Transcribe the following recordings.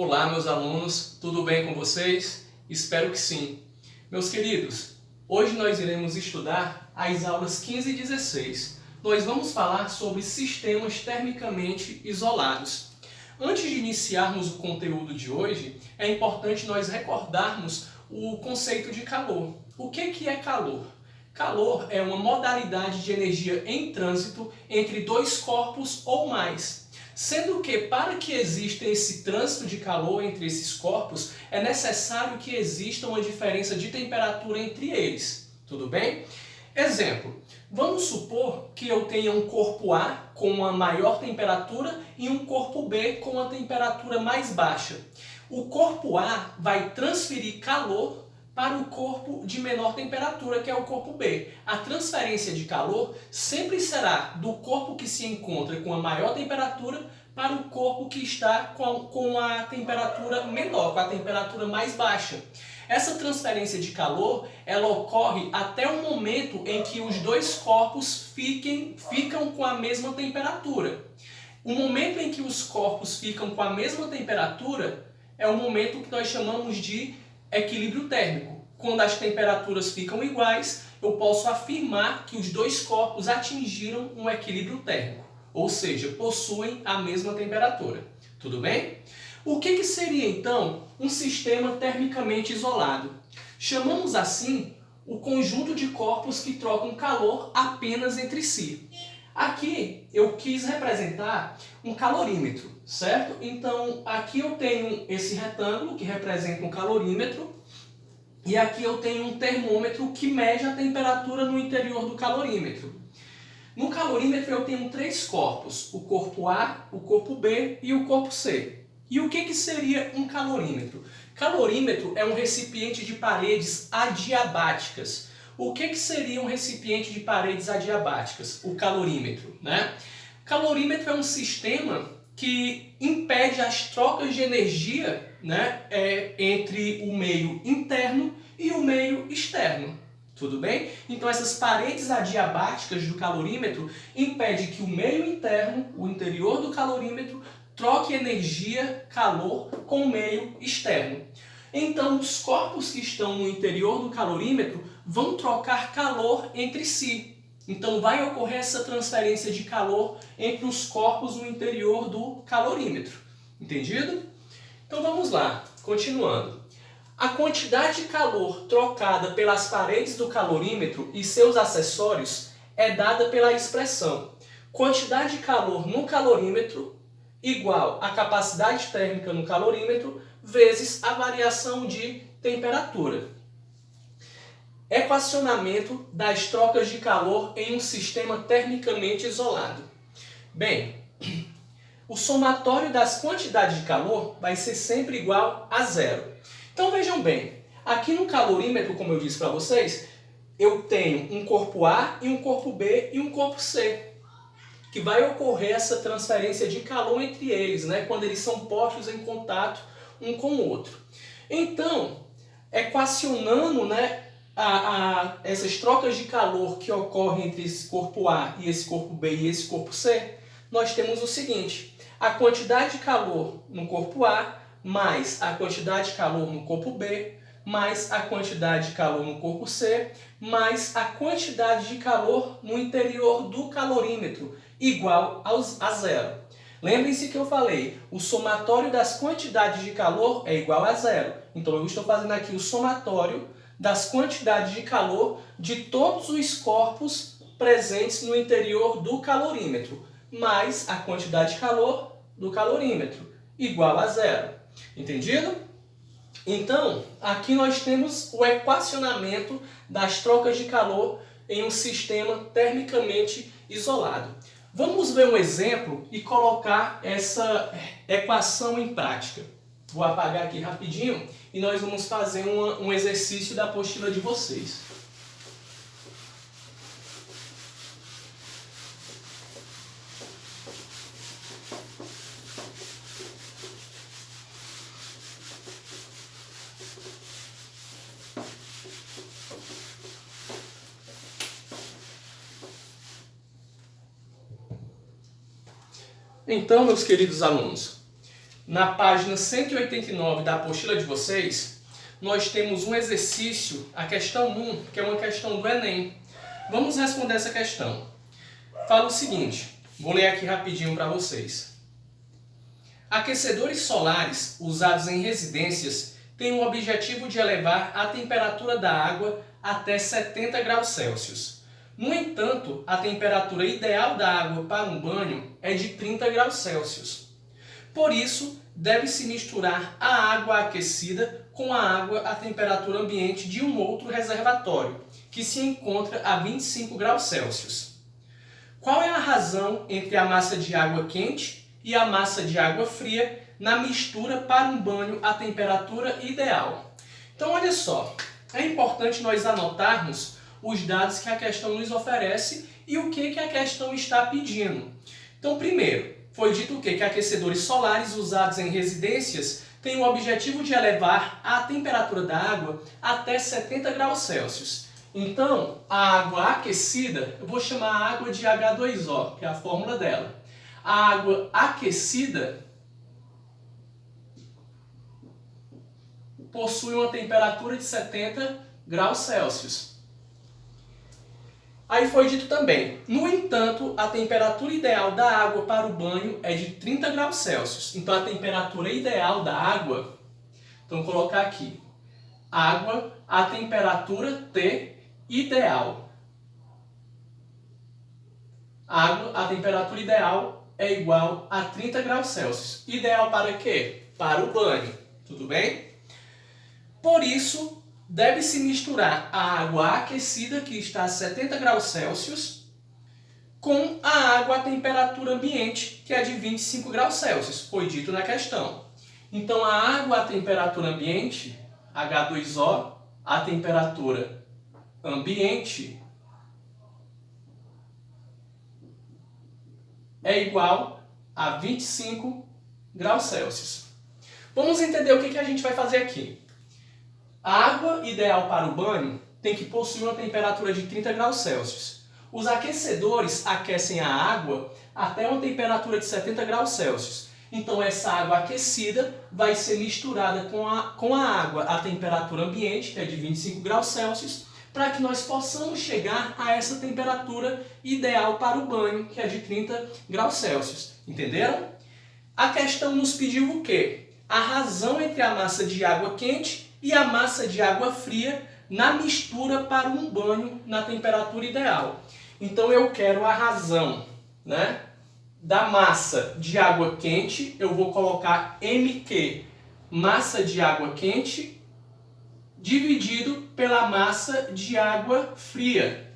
Olá, meus alunos, tudo bem com vocês? Espero que sim. Meus queridos, hoje nós iremos estudar as aulas 15 e 16. Nós vamos falar sobre sistemas termicamente isolados. Antes de iniciarmos o conteúdo de hoje, é importante nós recordarmos o conceito de calor. O que é calor? Calor é uma modalidade de energia em trânsito entre dois corpos ou mais. Sendo que, para que exista esse trânsito de calor entre esses corpos, é necessário que exista uma diferença de temperatura entre eles. Tudo bem? Exemplo, vamos supor que eu tenha um corpo A com uma maior temperatura e um corpo B com uma temperatura mais baixa. O corpo A vai transferir calor para o corpo de menor temperatura, que é o corpo B. A transferência de calor sempre será do corpo que se encontra com a maior temperatura para o corpo que está com a temperatura menor, com a temperatura mais baixa. Essa transferência de calor, ela ocorre até o momento em que os dois corpos ficam com a mesma temperatura. O momento em que os corpos ficam com a mesma temperatura é o momento que nós chamamos de equilíbrio térmico. Quando as temperaturas ficam iguais, eu posso afirmar que os dois corpos atingiram um equilíbrio térmico, ou seja, possuem a mesma temperatura. Tudo bem? O que seria então um sistema termicamente isolado? Chamamos assim o conjunto de corpos que trocam calor apenas entre si. Aqui eu quis representar um calorímetro, certo? Então aqui eu tenho esse retângulo que representa um calorímetro e aqui eu tenho um termômetro que mede a temperatura no interior do calorímetro. No calorímetro eu tenho três corpos, o corpo A, o corpo B e o corpo C. E o que seria um calorímetro? Calorímetro é um recipiente de paredes adiabáticas. O que seria um recipiente de paredes adiabáticas? O calorímetro, né? Calorímetro é um sistema que impede as trocas de energia, né, entre o meio interno e o meio externo. Tudo bem? Então essas paredes adiabáticas do calorímetro impedem que o meio interno, o interior do calorímetro, troque energia, calor, com o meio externo. Então os corpos que estão no interior do calorímetro vão trocar calor entre si. Então vai ocorrer essa transferência de calor entre os corpos no interior do calorímetro. Entendido? Então vamos lá, continuando. A quantidade de calor trocada pelas paredes do calorímetro e seus acessórios é dada pela expressão quantidade de calor no calorímetro igual a capacidade térmica no calorímetro vezes a variação de temperatura. Equacionamento das trocas de calor em um sistema termicamente isolado. Bem, o somatório das quantidades de calor vai ser sempre igual a zero. Então vejam bem, aqui no calorímetro, como eu disse para vocês, eu tenho um corpo A e um corpo B e um corpo C, que vai ocorrer essa transferência de calor entre eles, né, quando eles são postos em contato um com o outro. Então, equacionando, né, essas trocas de calor que ocorrem entre esse corpo A e esse corpo B e esse corpo C, nós temos o seguinte: a quantidade de calor no corpo A mais a quantidade de calor no corpo B mais a quantidade de calor no corpo C mais a quantidade de calor no interior do calorímetro igual a zero. Lembrem-se que eu falei, o somatório das quantidades de calor é igual a zero. Então eu estou fazendo aqui o somatório das quantidades de calor de todos os corpos presentes no interior do calorímetro, mais a quantidade de calor do calorímetro, igual a zero. Entendido? Então, aqui nós temos o equacionamento das trocas de calor em um sistema termicamente isolado. Vamos ver um exemplo e colocar essa equação em prática. Vou apagar aqui rapidinho e nós vamos fazer um exercício da apostila de vocês. Então, meus queridos alunos, na página 189 da apostila de vocês, nós temos um exercício, a questão 1, que é uma questão do Enem. Vamos responder essa questão. Fala o seguinte, vou ler aqui rapidinho para vocês. Aquecedores solares usados em residências têm o objetivo de elevar a temperatura da água até 70 graus Celsius. No entanto, a temperatura ideal da água para um banho é de 30 graus Celsius. Por isso, deve-se misturar a água aquecida com a água à temperatura ambiente de um outro reservatório, que se encontra a 25 graus Celsius. Qual é a razão entre a massa de água quente e a massa de água fria na mistura para um banho à temperatura ideal? Então, olha só, é importante nós anotarmos os dados que a questão nos oferece e o que a questão está pedindo. Então, primeiro, foi dito o quê? Que aquecedores solares usados em residências têm o objetivo de elevar a temperatura da água até 70 graus Celsius. Então, a água aquecida, eu vou chamar a água de H2O, que é a fórmula dela. A água aquecida possui uma temperatura de 70 graus Celsius. Aí foi dito também, no entanto, a temperatura ideal da água para o banho é de 30 graus Celsius. Então, a temperatura ideal da água, então vou colocar aqui, água a temperatura T ideal. Água a temperatura ideal é igual a 30 graus Celsius. Ideal para quê? Para o banho, tudo bem? Por isso, deve-se misturar a água aquecida, que está a 70 graus Celsius, com a água à temperatura ambiente, que é de 25 graus Celsius, foi dito na questão. Então, a água à temperatura ambiente, H2O, a temperatura ambiente, é igual a 25 graus Celsius. Vamos entender o que a gente vai fazer aqui. A água ideal para o banho tem que possuir uma temperatura de 30 graus Celsius. Os aquecedores aquecem a água até uma temperatura de 70 graus Celsius. Então, essa água aquecida vai ser misturada com a água à temperatura ambiente, que é de 25 graus Celsius, para que nós possamos chegar a essa temperatura ideal para o banho, que é de 30 graus Celsius. Entenderam? A questão nos pediu o quê? A razão entre a massa de água quente e a massa de água fria na mistura para um banho na temperatura ideal. Então, eu quero a razão, né, da massa de água quente, eu vou colocar MQ, massa de água quente, dividido pela massa de água fria.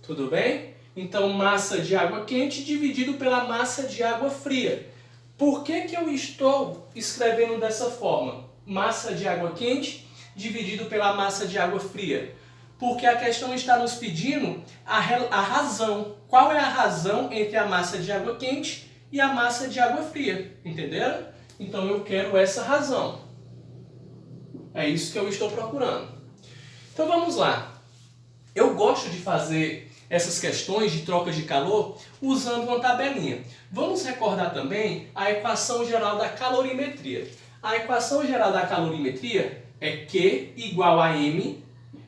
Tudo bem? Então, massa de água quente dividido pela massa de água fria. Por que eu estou escrevendo dessa forma? Massa de água quente dividido pela massa de água fria. Porque a questão está nos pedindo a razão. Qual é a razão entre a massa de água quente e a massa de água fria? Entenderam? Então eu quero essa razão. É isso que eu estou procurando. Então vamos lá. Eu gosto de fazer essas questões de troca de calor usando uma tabelinha. Vamos recordar também a equação geral da calorimetria. A equação geral da calorimetria é Q igual a M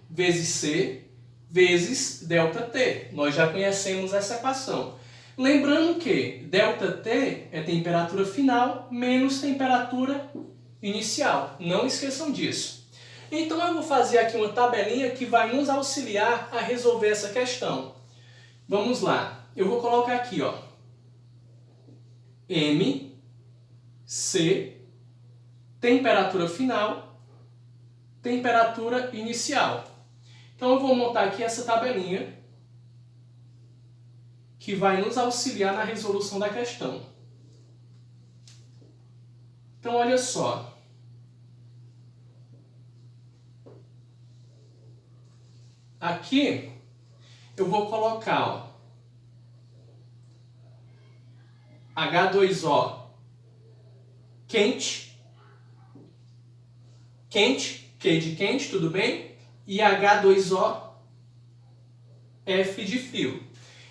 vezes C vezes ΔT. Nós já conhecemos essa equação. Lembrando que ΔT é temperatura final menos temperatura inicial. Não esqueçam disso. Então eu vou fazer aqui uma tabelinha que vai nos auxiliar a resolver essa questão. Vamos lá. Eu vou colocar aqui, ó, M, C, temperatura final, temperatura inicial. Então eu vou montar aqui essa tabelinha que vai nos auxiliar na resolução da questão. Então olha só. Aqui eu vou colocar, ó, H2O quente, Q de quente, tudo bem? E H2O F de frio.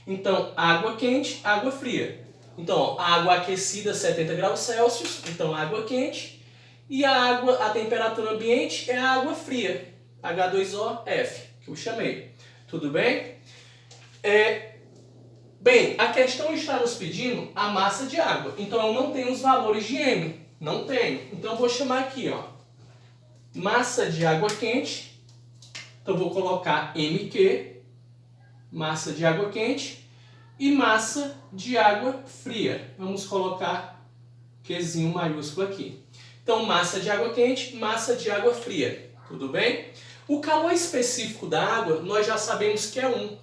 Então, água quente, água fria. Então, ó, a água aquecida 70 graus Celsius, então água quente. E a temperatura ambiente é a água fria, H2OF, que eu chamei. Tudo bem? Bem, a questão está nos pedindo a massa de água. Então, eu não tenho os valores de M. Não tenho. Então, eu vou chamar aqui, ó, massa de água quente. Então, eu vou colocar MQ, massa de água quente, e massa de água fria. Vamos colocar Qzinho maiúsculo aqui. Então, massa de água quente, massa de água fria. Tudo bem? O calor específico da água, nós já sabemos que é 1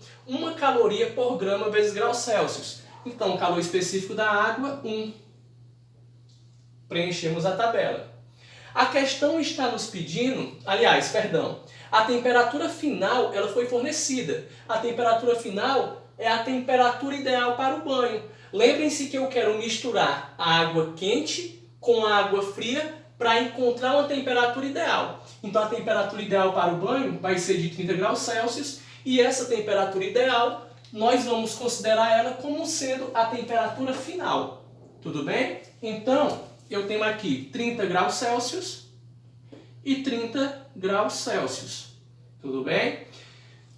caloria por grama vezes graus Celsius. Então, o calor específico da água, 1. Preenchemos a tabela. A questão está nos pedindo, a temperatura final ela foi fornecida. A temperatura final é a temperatura ideal para o banho. Lembrem-se que eu quero misturar a água quente com a água fria para encontrar uma temperatura ideal. Então, a temperatura ideal para o banho vai ser de 30 graus Celsius e essa temperatura ideal nós vamos considerar ela como sendo a temperatura final. Tudo bem? Então, eu tenho aqui 30 graus Celsius e 30 graus Celsius. Tudo bem?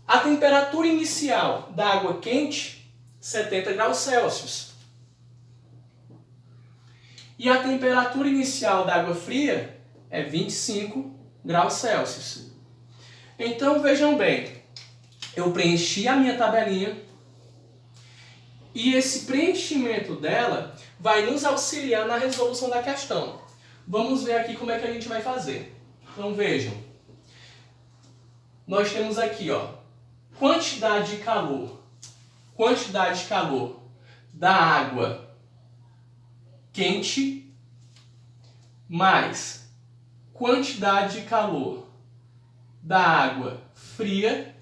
A temperatura inicial da água quente, 70 graus Celsius. E a temperatura inicial da água fria é 25 graus Celsius. Então, vejam bem, eu preenchi a minha tabelinha e esse preenchimento dela vai nos auxiliar na resolução da questão. Vamos ver aqui como é que a gente vai fazer. Então, vejam. Nós temos aqui, ó, quantidade de calor da água quente mais quantidade de calor da água fria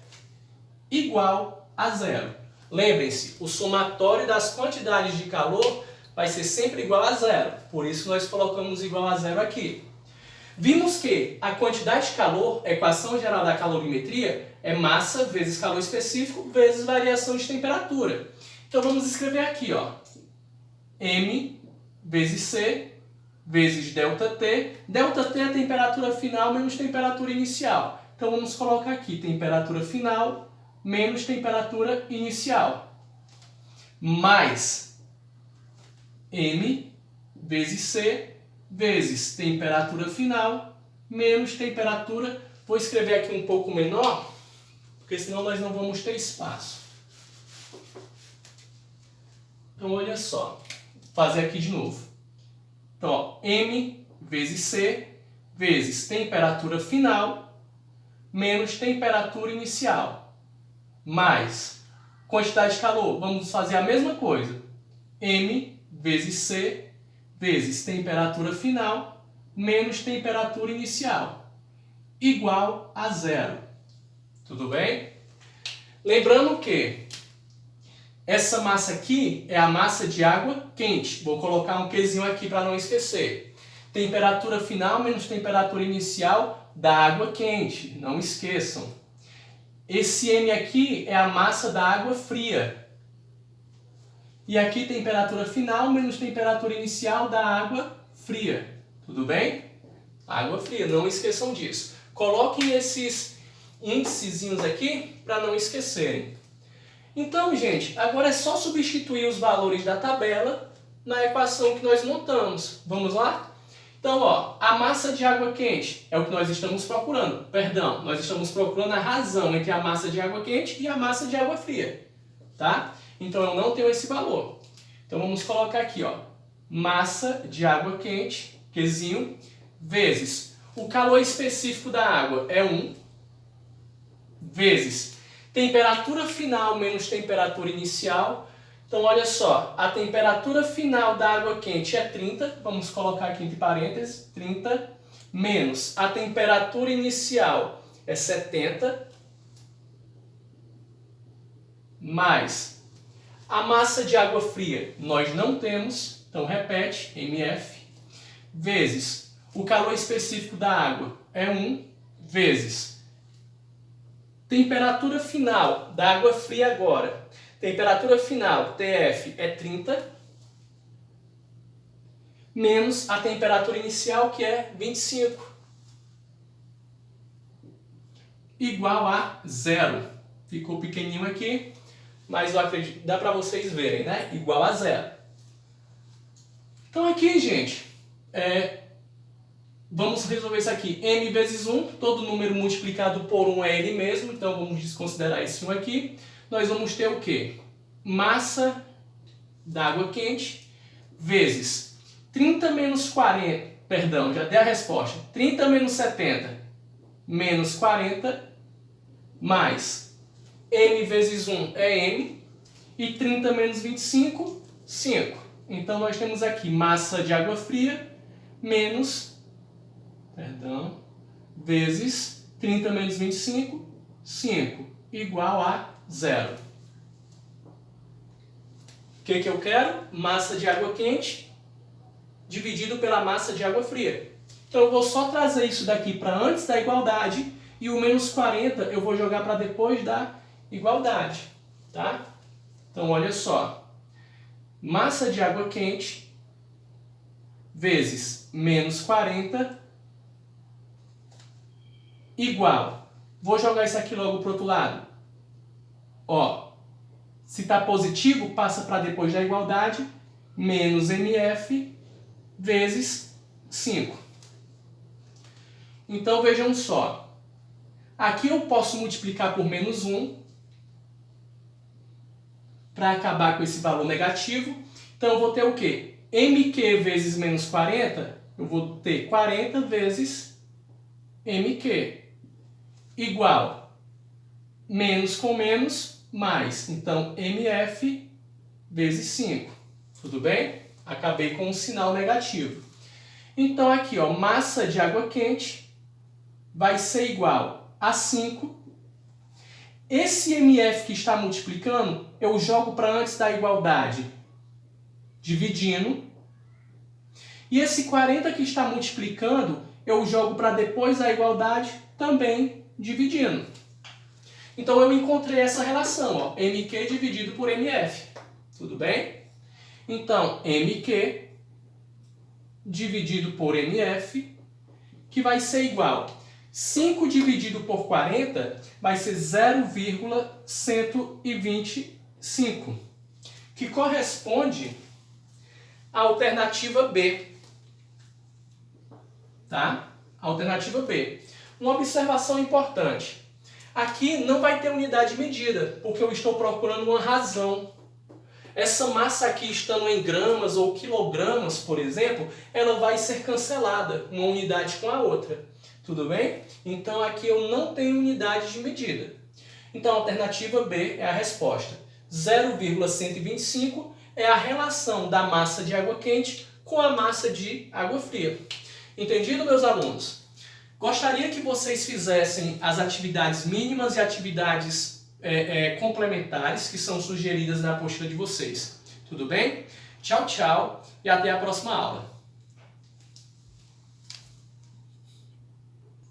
igual a 0. Lembrem-se, o somatório das quantidades de calor vai ser sempre igual a 0. Por isso nós colocamos igual a 0 aqui. Vimos que a quantidade de calor, a equação geral da calorimetria, é massa vezes calor específico vezes variação de temperatura. Então vamos escrever aqui, ó, M vezes C vezes ΔT. ΔT é a temperatura final menos temperatura inicial. Então vamos colocar aqui temperatura final menos temperatura inicial. Mais M vezes C vezes temperatura final menos temperatura. Vou escrever aqui um pouco menor, porque senão nós não vamos ter espaço. Então olha só, vou fazer aqui de novo. Então, ó, M vezes C vezes temperatura final menos temperatura inicial. Mais quantidade de calor. Vamos fazer a mesma coisa. M vezes C vezes temperatura final menos temperatura inicial. Igual a 0. Tudo bem? Lembrando que essa massa aqui é a massa de água quente. Vou colocar um Qzinho aqui para não esquecer. Temperatura final menos temperatura inicial da água quente. Não esqueçam. Esse M aqui é a massa da água fria. E aqui temperatura final menos temperatura inicial da água fria. Tudo bem? Água fria, não esqueçam disso. Coloquem esses índicezinhos aqui para não esquecerem. Então, gente, agora é só substituir os valores da tabela na equação que nós montamos. Vamos lá? Então, ó, a massa de água quente é o que nós estamos procurando. Perdão, nós estamos procurando a razão entre a massa de água quente e a massa de água fria. Tá? Então, eu não tenho esse valor. Então, vamos colocar aqui, ó, massa de água quente, Qzinho, vezes o calor específico da água é 1, vezes temperatura final menos temperatura inicial. Então, olha só, a temperatura final da água quente é 30, vamos colocar aqui entre parênteses, 30, menos a temperatura inicial é 70, mais a massa de água fria nós não temos, então repete, MF, vezes o calor específico da água é 1, vezes temperatura final da água fria agora. Temperatura final, TF, é 30, menos a temperatura inicial, que é 25, igual a 0. Ficou pequenininho aqui, mas eu acredito, dá para vocês verem, né? Igual a 0. Então aqui, gente, vamos resolver isso aqui. M vezes 1, todo número multiplicado por 1 é ele mesmo, então vamos desconsiderar esse 1 aqui. Nós vamos ter o quê? Massa d'água quente vezes 30 menos 40, perdão, já dei a resposta. 30 menos 70 menos 40 mais M vezes 1 é M e 30 menos 25, 5. Então nós temos aqui massa de água fria menos, vezes 30 menos 25, 5, igual a 0. O que eu quero? Massa de água quente dividido pela massa de água fria. Então eu vou só trazer isso daqui para antes da igualdade e o menos 40 eu vou jogar para depois da igualdade, tá? Então olha só. Massa de água quente vezes menos 40 igual. Vou jogar isso aqui logo para o outro lado. Ó, se está positivo, passa para depois da igualdade, menos MF vezes 5. Então vejam só. Aqui eu posso multiplicar por menos 1 para acabar com esse valor negativo. Então eu vou ter o quê? MQ vezes menos 40, eu vou ter 40 vezes MQ, igual menos com menos, mais. Então MF vezes 5. Tudo bem? Acabei com um sinal negativo. Então aqui, ó, massa de água quente vai ser igual a 5. Esse MF que está multiplicando, eu jogo para antes da igualdade, dividindo. E esse 40 que está multiplicando, eu jogo para depois da igualdade, também dividindo. Então eu encontrei essa relação, ó, MQ dividido por MF. Tudo bem? Então, MQ dividido por MF, que vai ser igual 5 dividido por 40 vai ser 0,125, que corresponde à alternativa B. Tá? Alternativa B. Uma observação importante. Aqui não vai ter unidade de medida, porque eu estou procurando uma razão. Essa massa aqui, estando em gramas ou quilogramas, por exemplo, ela vai ser cancelada, uma unidade com a outra. Tudo bem? Então aqui eu não tenho unidade de medida. Então a alternativa B é a resposta. 0,125 é a relação da massa de água quente com a massa de água fria. Entendido, meus alunos? Gostaria que vocês fizessem as atividades mínimas e atividades complementares que são sugeridas na apostila de vocês. Tudo bem? Tchau, tchau e até a próxima aula.